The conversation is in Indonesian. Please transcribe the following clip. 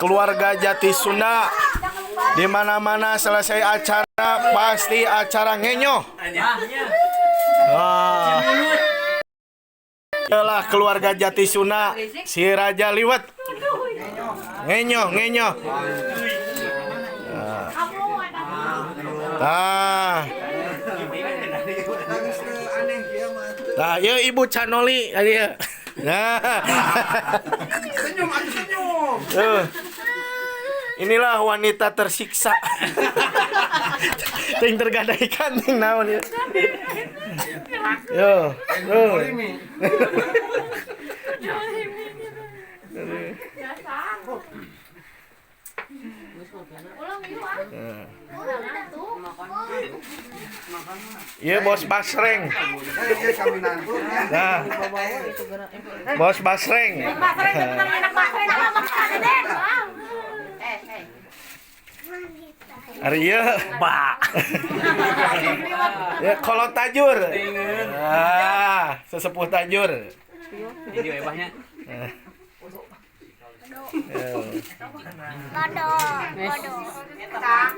Keluarga Jati Sunda di mana-mana selesai acara pasti acara ngenyoh. Itulah keluarga Jati Sunda, si Raja Liwet. Ngenyoh. Nah, ya Ibu Canoli ya. Senyum. Inilah wanita tersiksa. Ting tergadaikan ting naon ya. Yo. Iya Bos Basreng. Nah, Bos Basreng. Arya, Pak. Ya kalau tajur. Sesepuh tajur. Ini hebahnya. Kodok.